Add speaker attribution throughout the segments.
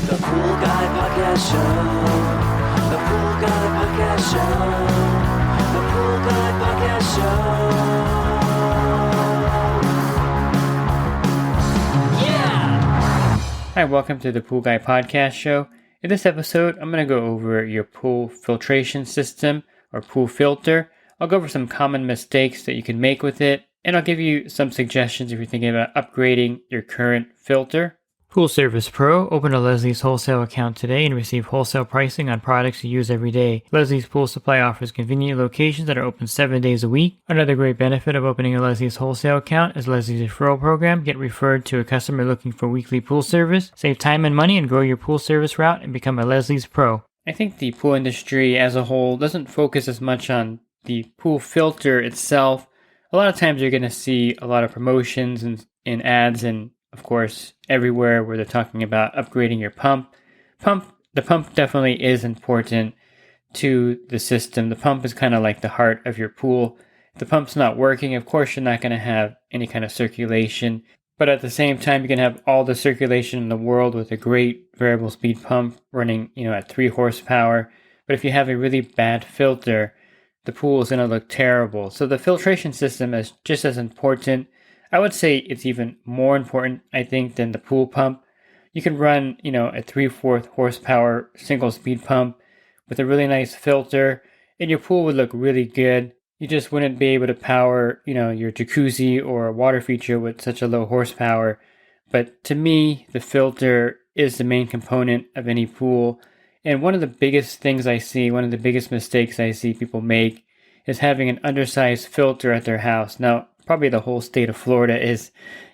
Speaker 1: The Pool Guy Podcast Show. The Pool Guy Podcast Show. The Pool Guy Podcast Show. Yeah!
Speaker 2: Hi, welcome to the Pool Guy Podcast Show. In this episode, I'm going to go over your pool filtration system or pool filter. I'll go over some common mistakes that you can make with it, and I'll give you some suggestions if you're thinking about upgrading your current filter. Pool Service Pro. Open a Leslie's wholesale account today and receive wholesale pricing on products you use every day. Leslie's Pool Supply offers convenient locations that are open 7 days a week. Another great benefit of opening a Leslie's wholesale account is Leslie's referral program. Get referred to a customer looking for weekly pool service. Save time and money and grow your pool service route and become a Leslie's Pro. I think the pool industry as a whole doesn't focus as much on the pool filter itself. A lot of times you're going to see a lot of promotions and ads and of course, everywhere where they're talking about upgrading your pump. The pump definitely is important to the system. The pump is kind of like the heart of your pool. If the pump's not working, of course, you're not going to have any kind of circulation. But at the same time, you can have all the circulation in the world with a great variable speed pump running, at 3 horsepower. But if you have a really bad filter, the pool is going to look terrible. So the filtration system is just as important. I would say it's even more important, I think, than the pool pump. You can run, a 3/4 horsepower single speed pump with a really nice filter, and your pool would look really good. You just wouldn't be able to power, your jacuzzi or a water feature with such a low horsepower. But to me, the filter is the main component of any pool. And one of the biggest things I see, one of the biggest mistakes I see people make is having an undersized filter at their house. Now, probably the whole state of Florida is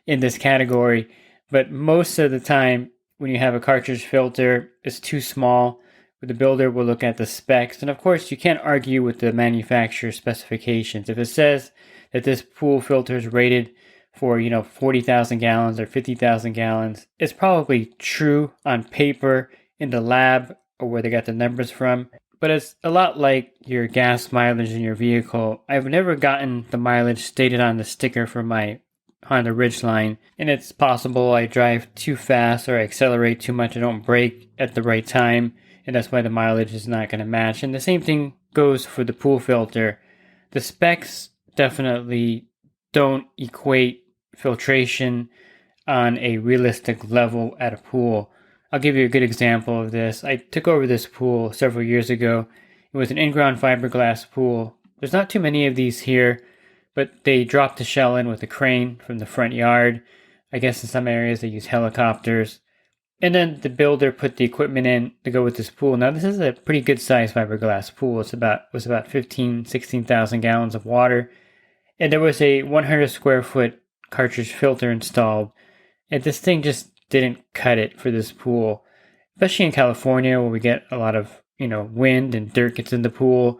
Speaker 2: in this category, but most of the time when you have a cartridge filter, it's too small. The builder will look at the specs, and of course you can't argue with the manufacturer's specifications. If it says that this pool filter is rated for 40,000 gallons or 50,000 gallons, it's probably true on paper in the lab or where they got the numbers from. But it's a lot like your gas mileage in your vehicle. I've never gotten the mileage stated on the sticker for my Honda Ridgeline, and it's possible I drive too fast or I accelerate too much, I don't brake at the right time, and that's why the mileage is not going to match. And the same thing goes for the pool filter. The specs definitely don't equate filtration on a realistic level at a pool. I'll give you a good example of this. I took over this pool several years ago. It was an in-ground fiberglass pool. There's not too many of these here, but they dropped the shell in with a crane from the front yard. I guess in some areas they use helicopters. And then the builder put the equipment in to go with this pool. Now this is a pretty good sized fiberglass pool. It was about 16,000 gallons of water. And there was a 100 square foot cartridge filter installed. And this thing just didn't cut it for this pool, especially in California where we get a lot of wind and dirt gets in the pool,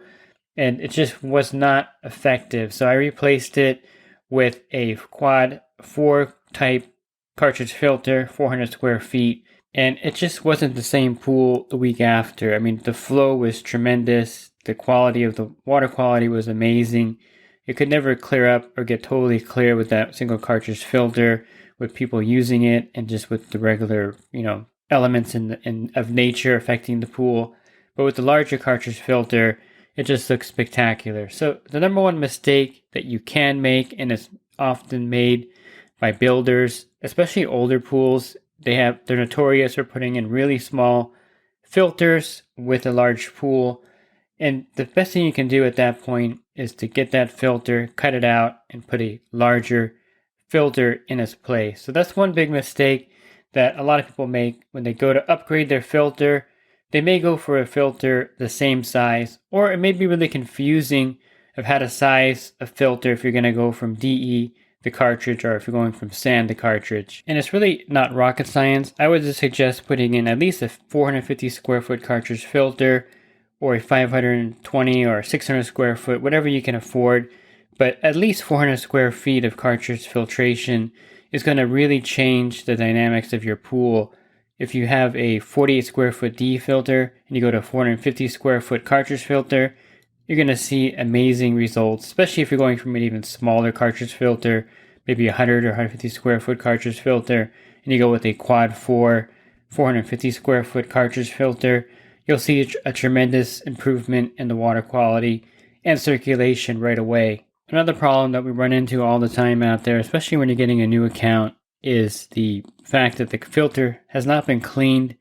Speaker 2: and it just was not effective. So I replaced it with a quad 4 type cartridge filter, 400 square feet, and it just wasn't the same pool the week after. I mean, the flow was tremendous, the quality of the water quality was amazing. It could never clear up or get totally clear with that single cartridge filter, with people using it and just with the regular, elements of nature affecting the pool. But with the larger cartridge filter, it just looks spectacular. So the number one mistake that you can make, and it's often made by builders, especially older pools, they're notorious for putting in really small filters with a large pool. And the best thing you can do at that point is to get that filter, cut it out, and put a larger filter in its place. So that's one big mistake that a lot of people make when they go to upgrade their filter. They may go for a filter the same size, or it may be really confusing of how to size a filter if you're going to go from DE, the cartridge, or if you're going from sand, the cartridge. And it's really not rocket science. I would just suggest putting in at least a 450 square foot cartridge filter, or a 520 or 600 square foot, whatever you can afford. But at least 400 square feet of cartridge filtration is going to really change the dynamics of your pool. If you have a 48 square foot DE filter and you go to a 450 square foot cartridge filter, you're going to see amazing results, especially if you're going from an even smaller cartridge filter, maybe 100 or 150 square foot cartridge filter, and you go with a quad 4 450 square foot cartridge filter, you'll see a tremendous improvement in the water quality and circulation right away. Another problem that we run into all the time out there, especially when you're getting a new account, is the fact that the filter has not been cleaned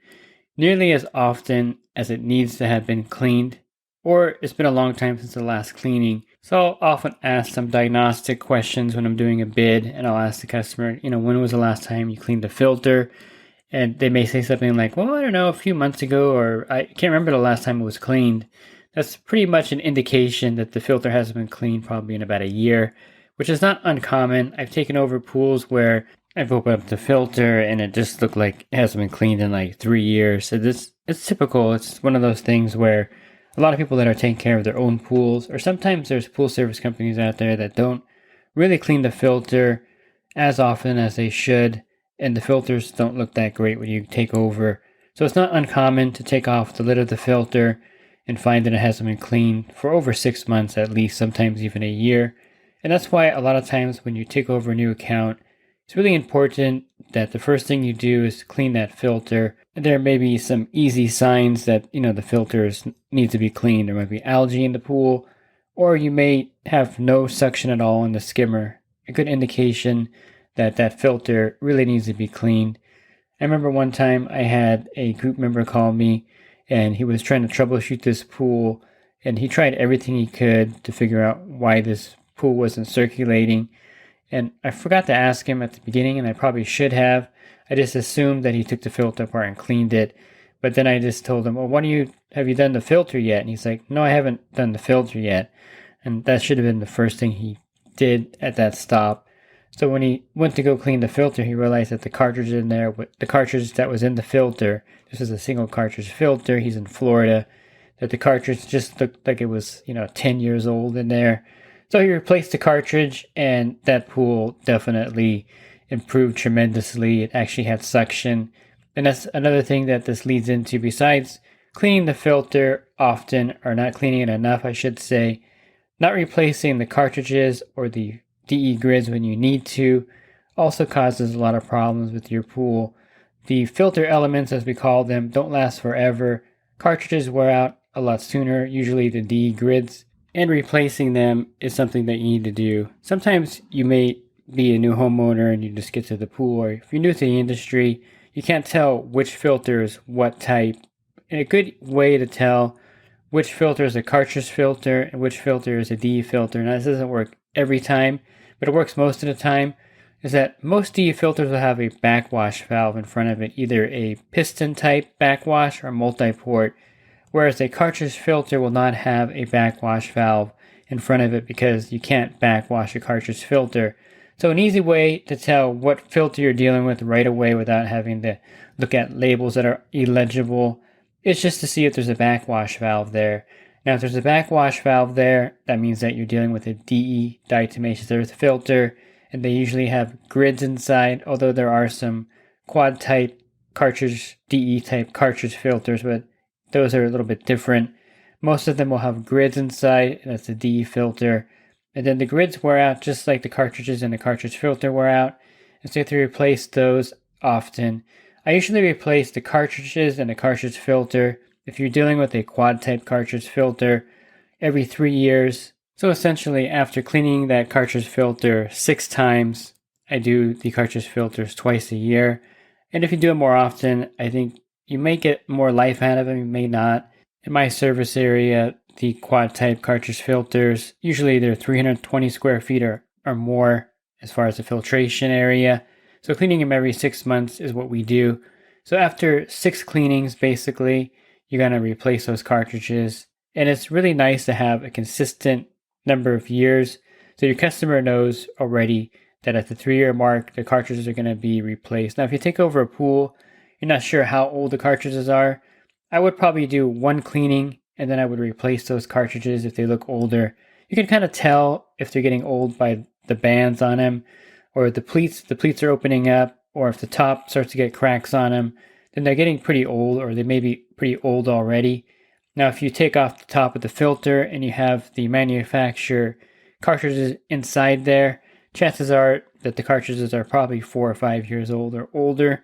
Speaker 2: nearly as often as it needs to have been cleaned, or it's been a long time since the last cleaning. So I'll often ask some diagnostic questions when I'm doing a bid, and I'll ask the customer, when was the last time you cleaned the filter? And they may say something like, well, I don't know, a few months ago, or I can't remember the last time it was cleaned. That's pretty much an indication that the filter hasn't been cleaned probably in about a year, which is not uncommon. I've taken over pools where I've opened up the filter and it just looked like it hasn't been cleaned in like 3 years. So it's typical. It's one of those things where a lot of people that are taking care of their own pools, or sometimes there's pool service companies out there that don't really clean the filter as often as they should, and the filters don't look that great when you take over. So it's not uncommon to take off the lid of the filter and find that it hasn't been cleaned for over 6 months at least, sometimes even a year. And that's why a lot of times when you take over a new account, it's really important that the first thing you do is clean that filter. There may be some easy signs that, the filters need to be cleaned. There might be algae in the pool, or you may have no suction at all in the skimmer. A good indication that that filter really needs to be cleaned. I remember one time I had a group member call me and he was trying to troubleshoot this pool, and he tried everything he could to figure out why this pool wasn't circulating. And I forgot to ask him at the beginning, and I probably should have. I just assumed that he took the filter apart and cleaned it. But then I just told him, well, have you done the filter yet? And he's like, no, I haven't done the filter yet. And that should have been the first thing he did at that stop. So when he went to go clean the filter, he realized that the cartridge in there, the cartridge that was in the filter, this is a single cartridge filter, he's in Florida, that the cartridge just looked like it was, 10 years old in there. So he replaced the cartridge, and that pool definitely improved tremendously. It actually had suction. And that's another thing that this leads into, besides cleaning the filter often, or not cleaning it enough, I should say, not replacing the cartridges or the DE grids when you need to also causes a lot of problems with your pool. The filter elements, as we call them, don't last forever. Cartridges wear out a lot sooner, usually the DE grids, and replacing them is something that you need to do. Sometimes you may be a new homeowner and you just get to the pool, or if you're new to the industry, you can't tell which filter is what type. And a good way to tell which filter is a cartridge filter and which filter is a DE filter, now this doesn't work every time, but it works most of the time, is that most DE filters will have a backwash valve in front of it, either a piston type backwash or multi-port, whereas a cartridge filter will not have a backwash valve in front of it because you can't backwash a cartridge filter. So an easy way to tell what filter you're dealing with right away without having to look at labels that are illegible is just to see if there's a backwash valve there. Now, if there's a backwash valve there, that means that you're dealing with a DE, diatomaceous earth filter, and they usually have grids inside, although there are some quad type cartridge, DE type cartridge filters, but those are a little bit different. Most of them will have grids inside, and that's a DE filter. And then the grids wear out just like the cartridges in the cartridge filter wear out, and so you have to replace those often. I usually replace the cartridges and the cartridge filter, if you're dealing with a quad type cartridge filter, every 3 years. So essentially, after cleaning that cartridge filter 6 times, I do the cartridge filters twice a year. And if you do it more often, I think you may get more life out of them, you may not. In my service area, the quad type cartridge filters, usually they're 320 square feet or more as far as the filtration area. So cleaning them every 6 months is what we do. So after 6 cleanings, basically, you're going to replace those cartridges. And it's really nice to have a consistent number of years, so your customer knows already that at the 3-year mark, the cartridges are going to be replaced. Now, if you take over a pool, you're not sure how old the cartridges are, I would probably do 1 cleaning, and then I would replace those cartridges if they look older. You can kind of tell if they're getting old by the bands on them, or the pleats are opening up, or if the top starts to get cracks on them, then they're getting pretty old, or they may be pretty old already. Now, if you take off the top of the filter and you have the manufacturer cartridges inside there, chances are that the cartridges are probably 4 or 5 years old or older.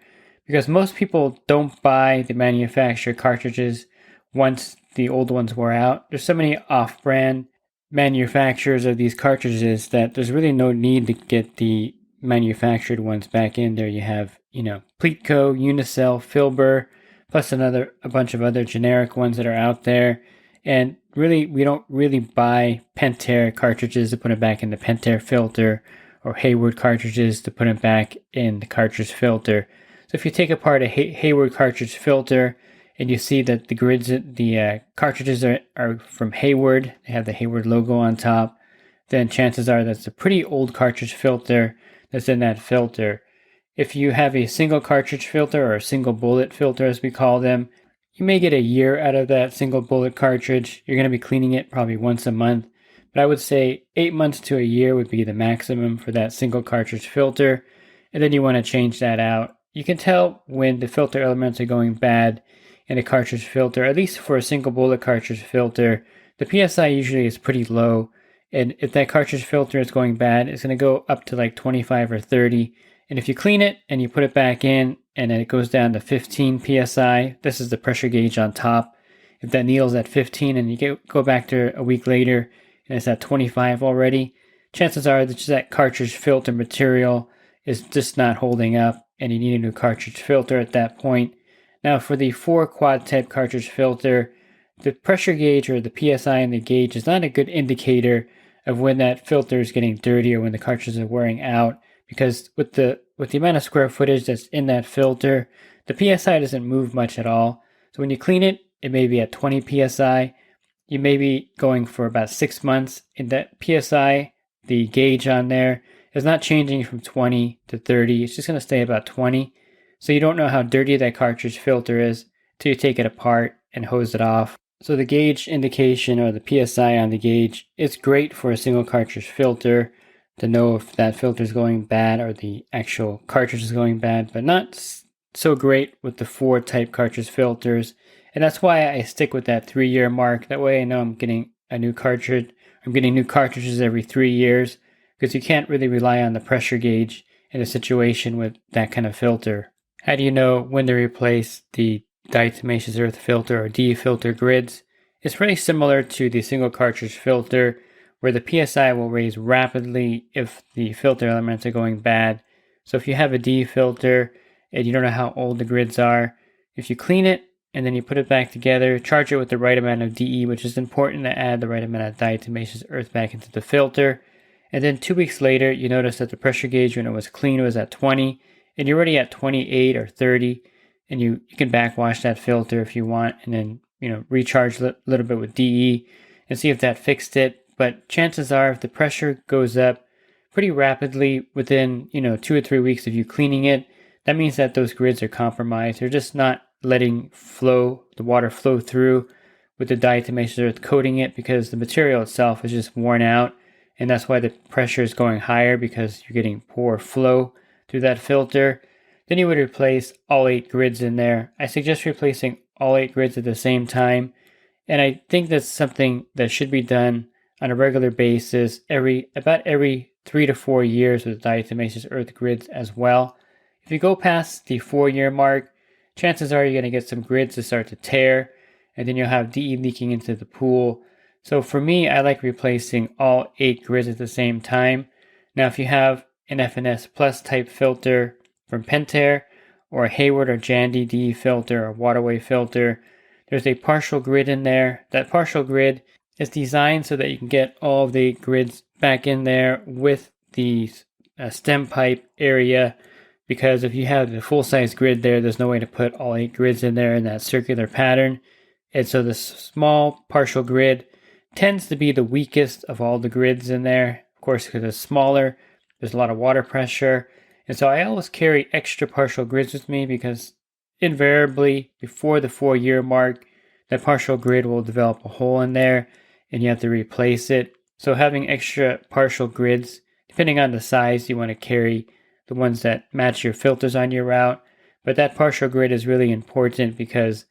Speaker 2: because most people don't buy the manufacturer cartridges once the old ones wore out. There's so many off-brand manufacturers of these cartridges that there's really no need to get the manufactured ones back in there. You have, Pleatco, Unicell, Filbert, plus a bunch of other generic ones that are out there. And really, we don't really buy Pentair cartridges to put it back in the Pentair filter, or Hayward cartridges to put it back in the cartridge filter. So if you take apart a Hayward cartridge filter and you see that the cartridges are from Hayward, they have the Hayward logo on top, then chances are that's a pretty old cartridge filter that's in that filter. If you have a single cartridge filter, or a single bullet filter as we call them, you may get a year out of that single bullet cartridge. You're going to be cleaning it probably once a month. But I would say 8 months to a year would be the maximum for that single cartridge filter. And then you want to change that out. You can tell when the filter elements are going bad in a cartridge filter, at least for a single bullet cartridge filter. The PSI usually is pretty low. And if that cartridge filter is going bad, it's going to go up to like 25 or 30. And if you clean it and you put it back in and then it goes down to 15 PSI, this is the pressure gauge on top. If that needle's at 15 and you go back there a week later and it's at 25 already, chances are that that cartridge filter material is just not holding up and you need a new cartridge filter at that point. Now for the 4 quad type cartridge filter, the pressure gauge or the PSI in the gauge is not a good indicator of when that filter is getting dirty or when the cartridges are wearing out, because with the amount of square footage that's in that filter, the PSI doesn't move much at all. So when you clean it, it may be at 20 PSI. You may be going for about 6 months, and that PSI, the gauge on there, is not changing from 20 to 30. It's just going to stay about 20. So you don't know how dirty that cartridge filter is until you take it apart and hose it off. So the gauge indication, or the PSI on the gauge, is great for a single cartridge filter to know if that filter is going bad or the actual cartridge is going bad, but not so great with the 4 type cartridge filters. And that's why I stick with that 3-year mark. That way I know I'm getting a new cartridge. I'm getting new cartridges every 3 years, because you can't really rely on the pressure gauge in a situation with that kind of filter. How do you know when to replace the diatomaceous earth filter or DE filter grids? It's pretty similar to the single cartridge filter, where the PSI will raise rapidly if the filter elements are going bad. So if you have a DE filter and you don't know how old the grids are, if you clean it and then you put it back together, charge it with the right amount of DE, which is important to add the right amount of diatomaceous earth back into the filter. And then 2 weeks later, you notice that the pressure gauge when it was clean was at 20, and you're already at 28 or 30, and you can backwash that filter if you want, and then recharge a little bit with DE and see if that fixed it. But chances are, if the pressure goes up pretty rapidly within 2 or 3 weeks of you cleaning it, that means that those grids are compromised. They're just not letting the water flow through with the diatomaceous earth coating it, because the material itself is just worn out, and that's why the pressure is going higher, because you're getting poor flow through that filter. Then you would replace all 8 grids in there. I suggest replacing all 8 grids at the same time, and I think that's something that should be done on a regular basis, about every 3 to 4 years with diatomaceous earth grids as well. If you go past the 4-year mark, chances are you're going to get some grids to start to tear, and then you'll have DE leaking into the pool. So for me, I like replacing all 8 grids at the same time. Now, if you have an FNS Plus type filter from Pentair, or a Hayward or Jandy DE filter or waterway filter, there's a partial grid in there. That partial grid is designed so that you can get all of the grids back in there with the stem pipe area, because if you have the full-size grid there's no way to put all 8 grids in there in that circular pattern. And so the small partial grid tends to be the weakest of all the grids in there. Of course, because it's smaller, there's a lot of water pressure. And so I always carry extra partial grids with me, because invariably before the 4-year mark, that partial grid will develop a hole in there and you have to replace it. So having extra partial grids, depending on the size, you want to carry the ones that match your filters on your route. But that partial grid is really important, because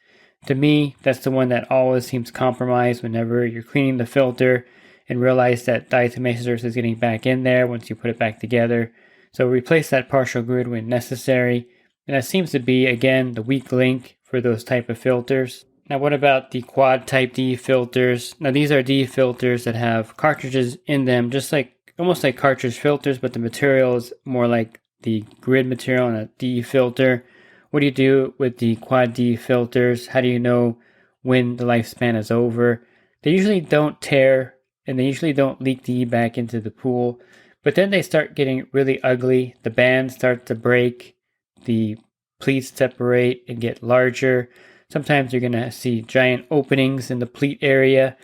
Speaker 2: to me, that's the one that always seems compromised whenever you're cleaning the filter and realize that diatomaceous earth is getting back in there once you put it back together. So replace that partial grid when necessary. And that seems to be, again, the weak link for those type of filters. Now, what about the quad type DE filters? Now, these are DE filters that have cartridges in them, just like almost like cartridge filters, but the material is more like the grid material on a DE filter. What do you do with the quad DE filters? How do you know when the lifespan is over? They usually don't tear and they usually don't leak DE back into the pool, but then they start getting really ugly. The bands start to break, the pleats separate and get larger. Sometimes you're going to see giant openings in the pleat area.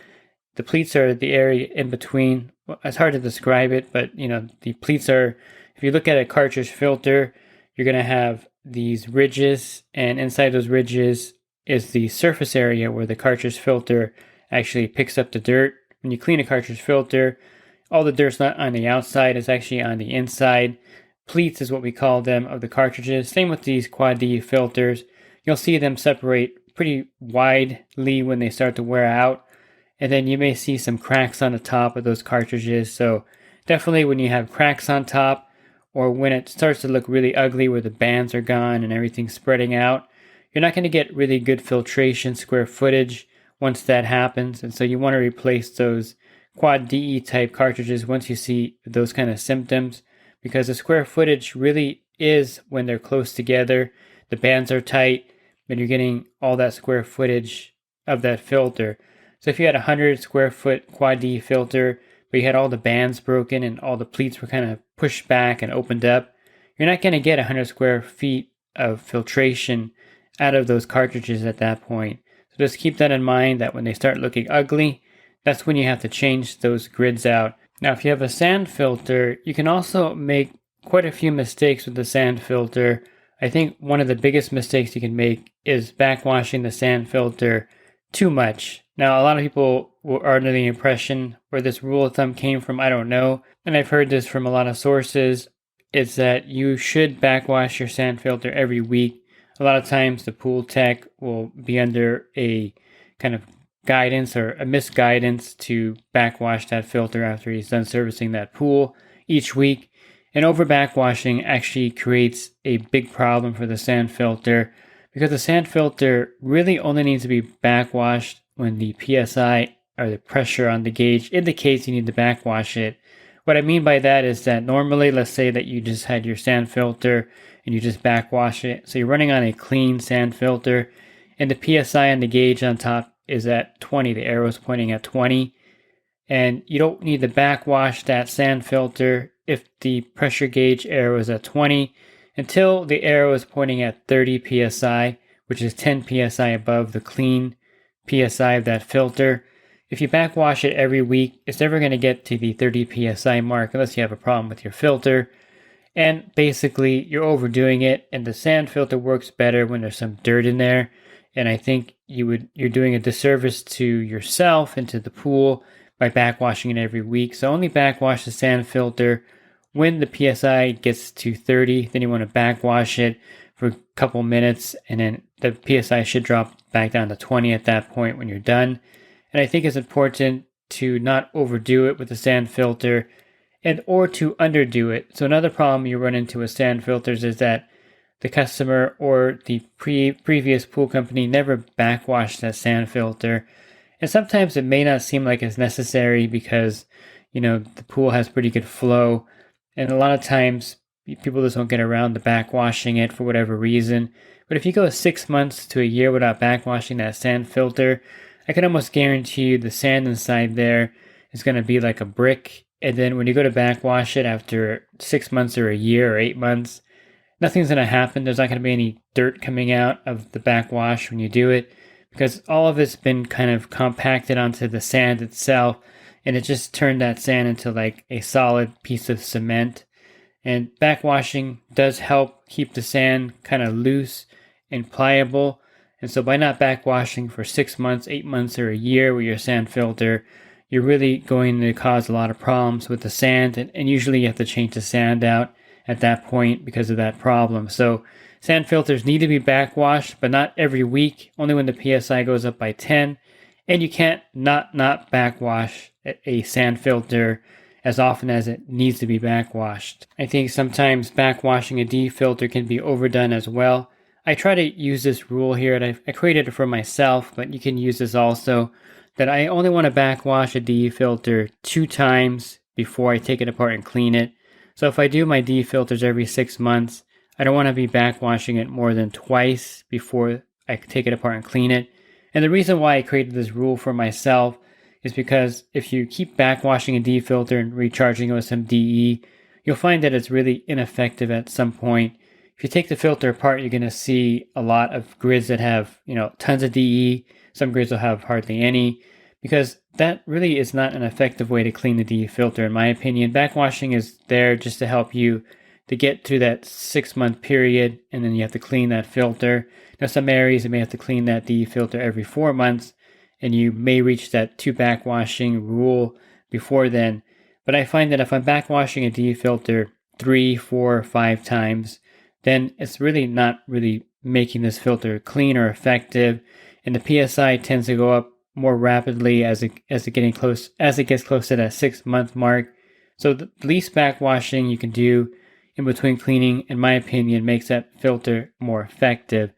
Speaker 2: The pleats are the area in between. Well, it's hard to describe it, but the pleats are, if you look at a cartridge filter, you're going to have these ridges, and inside those ridges is the surface area where the cartridge filter actually picks up the dirt. When you clean a cartridge filter, all the dirt's not on the outside, it's actually on the inside. Pleats is what we call them of the cartridges. Same with these quad D filters. You'll see them separate pretty widely when they start to wear out. And then you may see some cracks on the top of those cartridges. So definitely when you have cracks on top, or when it starts to look really ugly where the bands are gone and everything's spreading out, you're not going to get really good filtration square footage once that happens. And so you want to replace those quad DE type cartridges once you see those kind of symptoms, because the square footage really is when they're close together, the bands are tight, and you're getting all that square footage of that filter. So if you had a 100 square foot quad D filter, but you had all the bands broken and all the pleats were kind of pushed back and opened up, you're not going to get 100 square feet of filtration out of those cartridges at that point. So just keep that in mind, that when they start looking ugly, that's when you have to change those grids out. Now, if you have a sand filter, you can also make quite a few mistakes with the sand filter. I think one of the biggest mistakes you can make is backwashing the sand filter too much. Now, a lot of people are under the impression where this rule of thumb came from, I don't know. And I've heard this from a lot of sources. It's that you should backwash your sand filter every week. A lot of times the pool tech will be under a kind of guidance or a misguidance to backwash that filter after he's done servicing that pool each week. And over backwashing actually creates a big problem for the sand filter, because the sand filter really only needs to be backwashed when the PSI or the pressure on the gauge indicates you need to backwash it. What I mean by that is that normally, let's say that you just had your sand filter and you just backwash it. So you're running on a clean sand filter and the PSI on the gauge on top is at 20. The arrow is pointing at 20. And you don't need to backwash that sand filter if the pressure gauge arrow is at 20 until the arrow is pointing at 30 psi, which is 10 psi above the clean psi of that filter. If you backwash it every week, it's never going to get to the 30 psi mark unless you have a problem with your filter. And basically, you're overdoing it, and the sand filter works better when there's some dirt in there. And I think you're doing a disservice to yourself and to the pool by backwashing it every week. So only backwash the sand filter when the PSI gets to 30. Then you want to backwash it for a couple minutes, and then the PSI should drop back down to 20 at that point when you're done. And I think it's important to not overdo it with the sand filter or to underdo it. So another problem you run into with sand filters is that the customer or the previous pool company never backwashed that sand filter. And sometimes it may not seem like it's necessary because, the pool has pretty good flow. And a lot of times people just don't get around to backwashing it for whatever reason. But if you go 6 months to a year without backwashing that sand filter, I can almost guarantee you the sand inside there is going to be like a brick. And then when you go to backwash it after 6 months or a year or 8 months, nothing's going to happen. There's not going to be any dirt coming out of the backwash when you do it, because all of it's been kind of compacted onto the sand itself, and it just turned that sand into like a solid piece of cement. And backwashing does help keep the sand kind of loose and pliable. And so by not backwashing for 6 months, 8 months, or a year with your sand filter, you're really going to cause a lot of problems with the sand. And usually you have to change the sand out at that point because of that problem. So sand filters need to be backwashed, but not every week, only when the PSI goes up by 10. And you can't not backwash a sand filter as often as it needs to be backwashed. I think sometimes backwashing a D-filter can be overdone as well. I try to use this rule here, and I created it for myself, but you can use this also, that I only want to backwash a D-filter 2 times before I take it apart and clean it. So if I do my D-filters every 6 months, I don't want to be backwashing it more than twice before I take it apart and clean it. And the reason why I created this rule for myself is because if you keep backwashing a D-filter and recharging it with some DE, you'll find that it's really ineffective at some point. If you take the filter apart, you're going to see a lot of grids that have, tons of DE. Some grids will have hardly any, because that really is not an effective way to clean the DE filter, in my opinion. Backwashing is there just to help you to get through that 6-month period, and then you have to clean that filter. Now, some areas you may have to clean that DE filter every 4 months, and you may reach that 2 backwashing rule before then. But I find that if I'm backwashing a DE filter 3, 4, 5 times, then it's really not really making this filter clean or effective, and the PSI tends to go up more rapidly as it gets close to that 6-month mark. So the least backwashing you can do in between cleaning, in my opinion, makes that filter more effective.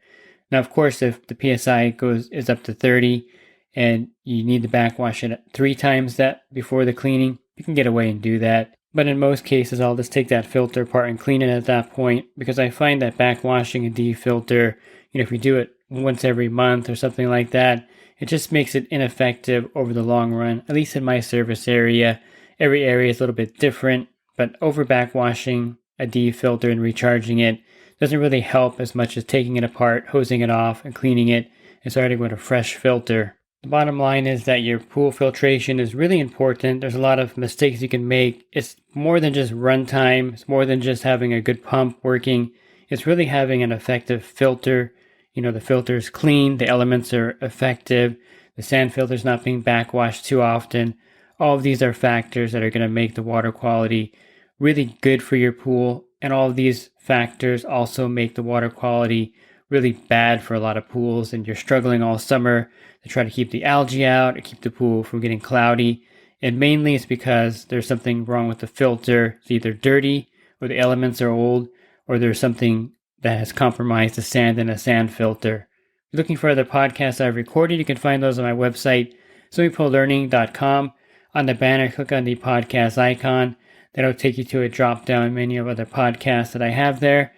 Speaker 2: Now, of course, if the PSI is up to 30 and you need to backwash it 3 times that before the cleaning, you can get away and do that. But in most cases, I'll just take that filter apart and clean it at that point, because I find that backwashing a D filter, if you do it once every month or something like that, it just makes it ineffective over the long run, at least in my service area. Every area is a little bit different, but over backwashing a D filter and recharging it doesn't really help as much as taking it apart, hosing it off, and cleaning it, and starting with a fresh filter. The bottom line is that your pool filtration is really important. There's a lot of mistakes you can make. It's more than just runtime. It's more than just having a good pump working. It's really having an effective filter. The filter is clean, the elements are effective, the sand filter is not being backwashed too often. All of these are factors that are going to make the water quality really good for your pool, and all of these factors also make the water quality really bad for a lot of pools, and you're struggling all summer to try to keep the algae out or keep the pool from getting cloudy. And mainly it's because there's something wrong with the filter. It's either dirty, or the elements are old, or there's something that has compromised the sand in a sand filter. If you're looking for other podcasts I've recorded, you can find those on my website, swimmingpoollearning.com. On the banner, click on the podcast icon. That'll take you to a drop-down menu of other podcasts that I have there.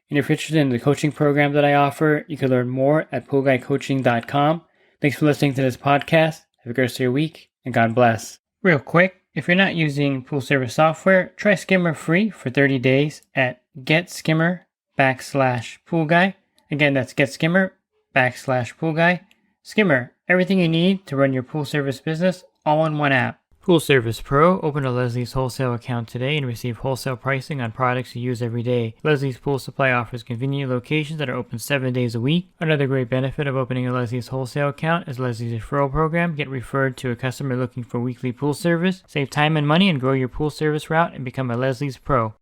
Speaker 2: And if you're interested in the coaching program that I offer, you can learn more at poolguycoaching.com. Thanks for listening to this podcast. Have a great rest of your week, and God bless. Real quick, if you're not using pool service software, try Skimmer free for 30 days at getskimmer.com/poolguy. Again, that's getskimmer.com/poolguy. Skimmer, everything you need to run your pool service business all in one app. Pool Service Pro. Open a Leslie's wholesale account today and receive wholesale pricing on products you use every day. Leslie's Pool Supply offers convenient locations that are open 7 days a week. Another great benefit of opening a Leslie's wholesale account is Leslie's referral program. Get referred to a customer looking for weekly pool service. Save time and money and grow your pool service route and become a Leslie's Pro.